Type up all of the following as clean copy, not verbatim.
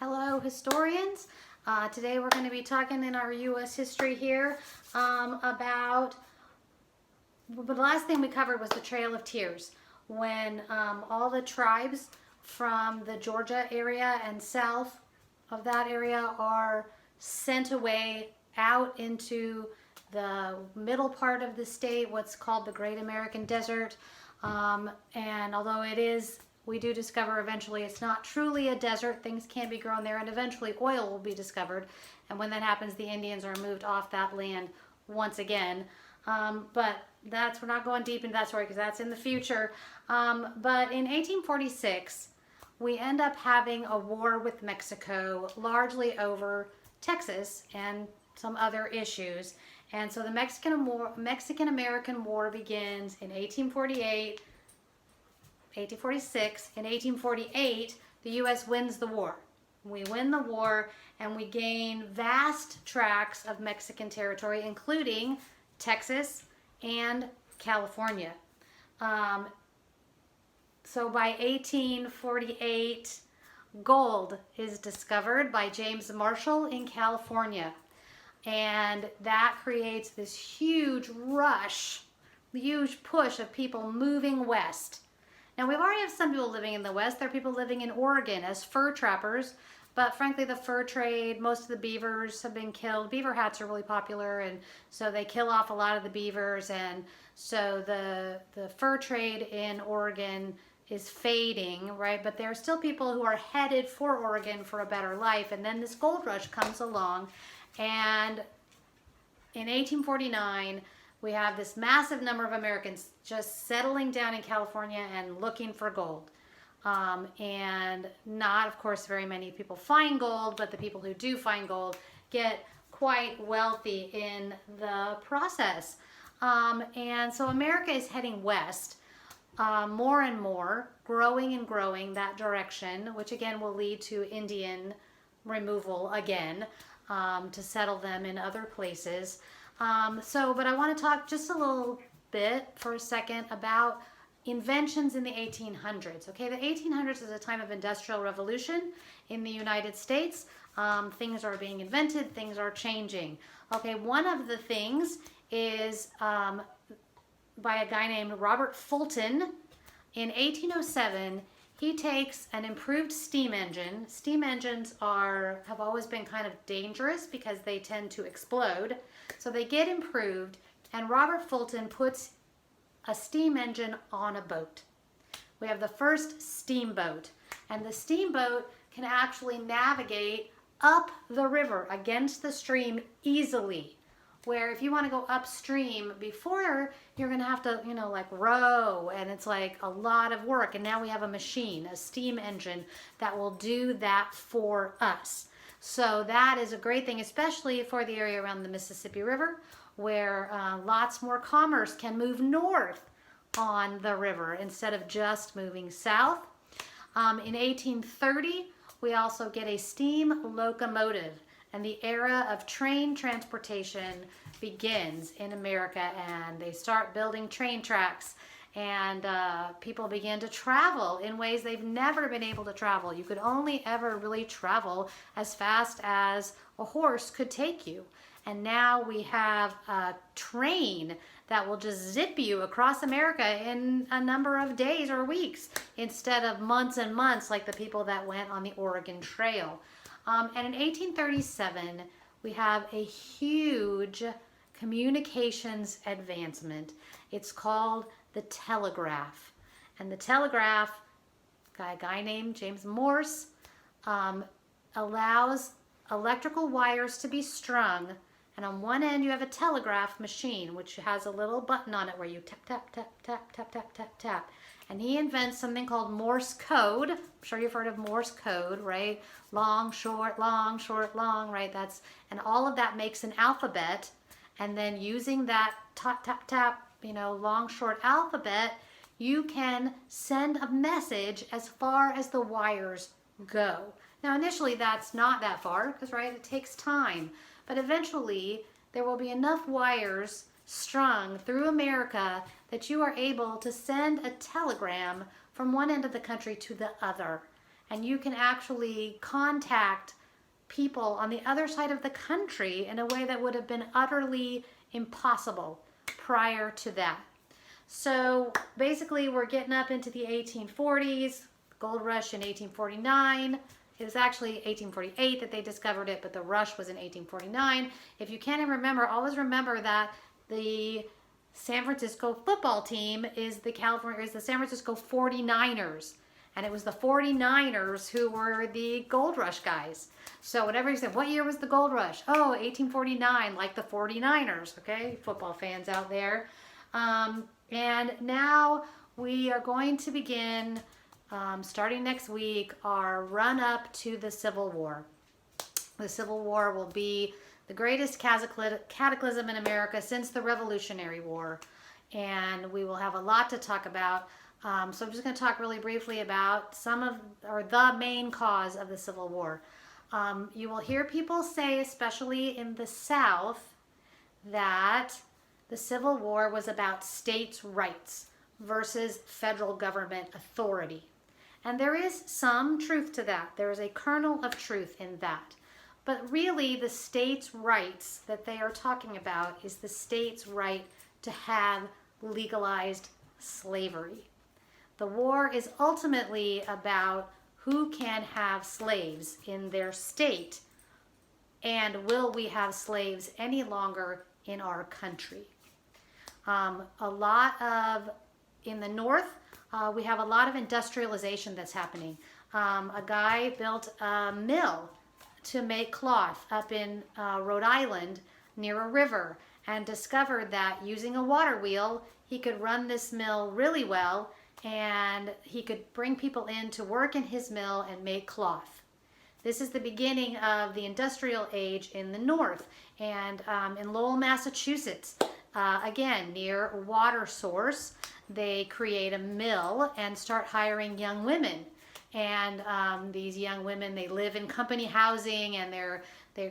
Hello, historians. Today we're going to be talking in our U.S. history here about the last thing we covered was the Trail of Tears, when all the tribes from the Georgia area and south of that area are sent away out into the middle part of the state, what's called the Great American Desert. And although we do discover eventually it's not truly a desert, things can be grown there, and eventually oil will be discovered. And when that happens, the Indians are moved off that land once again. But we're not going deep into that story because that's in the future. But in 1846, we end up having a war with Mexico, largely over Texas and some other issues. And so the Mexican-American War begins in 1848, 1846. In 1848, the U.S. wins the war. We win the war and we gain vast tracts of Mexican territory, including Texas and California. So by 1848, gold is discovered by James Marshall in California. And that creates this huge rush, huge push of people moving west. Now, we've already have some people living in the West. There are people living in Oregon as fur trappers. But frankly, the fur trade, most of the beavers have been killed. Beaver hats are really popular, and so they kill off a lot of the beavers. And so the fur trade in Oregon is fading, right? But there are still people who are headed for Oregon for a better life. And then this gold rush comes along. And in 1849, we have this massive number of Americans just settling down in California and looking for gold. And not, of course, very many people find gold, but the people who do find gold get quite wealthy in the process. And so America is heading west more and more, growing and growing that direction, which again will lead to Indian removal again to settle them in other places. But I want to talk just a little bit for a second about inventions in the 1800s. Okay, the 1800s is a time of industrial revolution in the United States. Things are being invented, things are changing. Okay, one of the things is by a guy named Robert Fulton. In 1807, he takes an improved steam engine. Steam engines have always been kind of dangerous because they tend to explode. So they get improved, and Robert Fulton puts a steam engine on a boat. We have the first steamboat, and the steamboat can actually navigate up the river against the stream easily. Where if you want to go upstream before, you're going to have to, row, and it's like a lot of work. And now we have a machine, a steam engine, that will do that for us. So that is a great thing, especially for the area around the Mississippi River, where lots more commerce can move north on the river instead of just moving south. In 1830, we also get a steam locomotive, and the era of train transportation begins in America, and they start building train tracks, and people begin to travel in ways they've never been able to travel. You could only ever really travel as fast as a horse could take you. And now we have a train that will just zip you across America in a number of days or weeks instead of months and months like the people that went on the Oregon Trail. And in 1837, we have a huge communications advancement. It's called the telegraph. And the telegraph, a guy named James Morse, allows electrical wires to be strung. And on one end, you have a telegraph machine, which has a little button on it where you tap, tap, tap, tap, tap, tap, tap, tap. And he invents something called Morse code. I'm sure you've heard of Morse code, right? Long, short, long, right? And all of that makes an alphabet. And then using that tap, tap, tap, long, short alphabet, you can send a message as far as the wires go. Now, initially, that's not that far because, right, it takes time. But eventually, there will be enough wires strung through America that you are able to send a telegram from one end of the country to the other. and you can actually contact people on the other side of the country in a way that would have been utterly impossible prior to that. So basically we're getting up into the 1840s, gold rush in 1849. It was actually 1848 that they discovered it, but the rush was in 1849. If you can't even remember, always remember that the San Francisco football team is the San Francisco 49ers. And it was the 49ers who were the gold rush guys. So whenever you say, what year was the gold rush? Oh, 1849, like the 49ers, okay? Football fans out there. And now we are going to begin, starting next week, our run up to the Civil War. The Civil War will be the greatest cataclysm in America since the Revolutionary War. And we will have a lot to talk about. So I'm just going to talk really briefly about the main cause of the Civil War. You will hear people say, especially in the South, that the Civil War was about states' rights versus federal government authority. And there is some truth to that. There is a kernel of truth in that. But really, the states' rights that they are talking about is the states' right to have legalized slavery. The war is ultimately about who can have slaves in their state, and will we have slaves any longer in our country. In the North, we have a lot of industrialization that's happening. A guy built a mill to make cloth up in Rhode Island near a river, and discovered that using a water wheel, he could run this mill really well, and he could bring people in to work in his mill and make cloth. This is the beginning of the industrial age in the North. And in Lowell, Massachusetts, again, near a water source, they create a mill and start hiring young women. And these young women, they live in company housing, and they're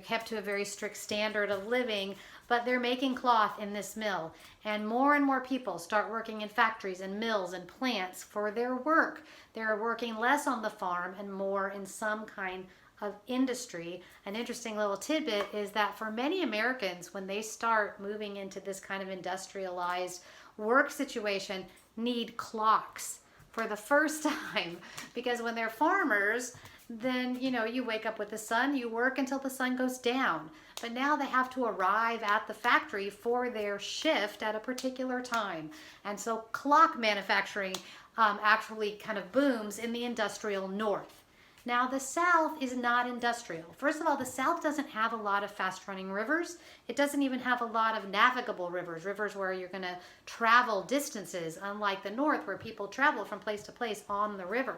kept to a very strict standard of living, but they're making cloth in this mill. And more people start working in factories and mills and plants for their work. They're working less on the farm and more in some kind of industry. An interesting little tidbit is that for many Americans, when they start moving into this kind of industrialized work situation, need clocks for the first time. Because when they're farmers, then you wake up with the sun, you work until the sun goes down. But now they have to arrive at the factory for their shift at a particular time. And so clock manufacturing actually kind of booms in the industrial North. Now the South is not industrial. First of all, the South doesn't have a lot of fast-running rivers. It doesn't even have a lot of navigable rivers where you're going to travel distances, unlike the North where people travel from place to place on the river.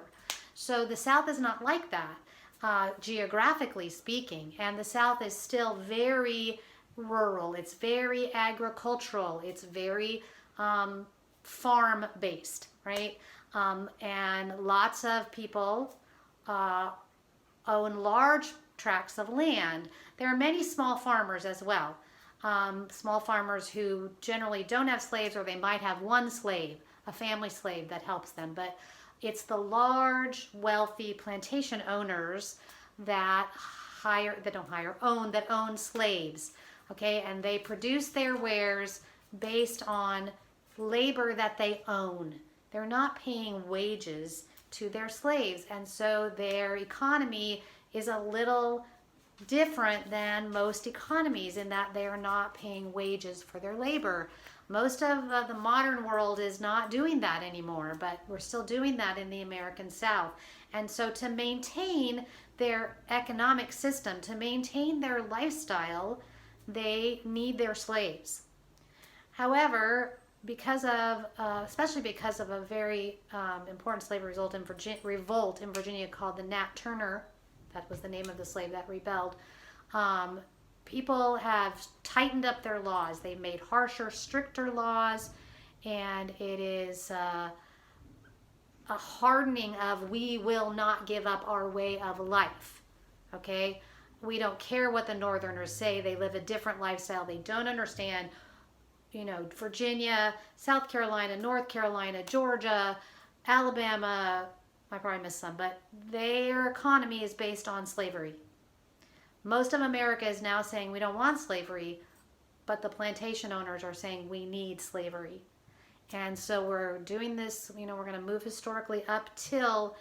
So the South is not like that, geographically speaking. And the South is still very rural. It's very agricultural. It's very farm-based, right? And lots of people own large tracts of land. There are many small farmers as well. Small farmers who generally don't have slaves, or they might have one slave, a family slave that helps them. But it's the large, wealthy plantation owners that own slaves, okay? And they produce their wares based on labor that they own. They're not paying wages to their slaves, and so their economy is a little different than most economies in that they are not paying wages for their labor. Most of the modern world is not doing that anymore, but we're still doing that in the American South. And so to maintain their economic system, to maintain their lifestyle, they need their slaves. However, especially because of a very important slave revolt in Virginia called the Nat Turner, that was the name of the slave that rebelled, people have tightened up their laws. They've made harsher, stricter laws, and it is a hardening of, we will not give up our way of life, okay? We don't care what the Northerners say. They live a different lifestyle. They don't understand, Virginia, South Carolina, North Carolina, Georgia, Alabama, I probably missed some, but their economy is based on slavery. Most of America is now saying we don't want slavery, but the plantation owners are saying we need slavery. And so we're doing this, we're going to move historically up till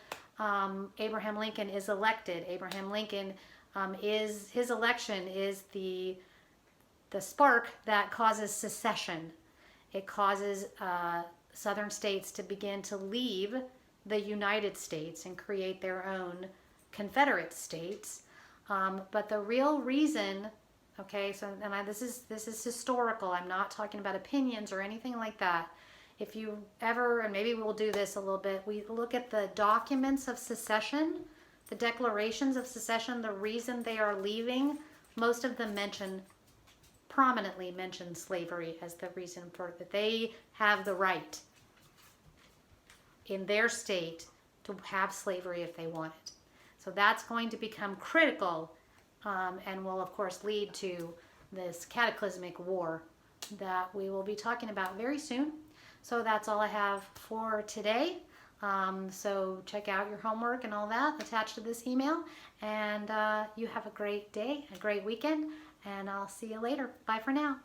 Abraham Lincoln is elected. Abraham Lincoln his election is the spark that causes secession. It causes southern states to begin to leave the United States and create their own Confederate states. But the real reason, okay, so this is historical. I'm not talking about opinions or anything like that. If you ever, and maybe we'll do this a little bit, we look at the documents of secession, the declarations of secession, the reason they are leaving, most of them prominently mention slavery as the reason for that. They have the right in their state to have slavery if they want it. So that's going to become critical and will, of course, lead to this cataclysmic war that we will be talking about very soon. So that's all I have for today. So check out your homework and all that attached to this email. And you have a great day, a great weekend, and I'll see you later. Bye for now.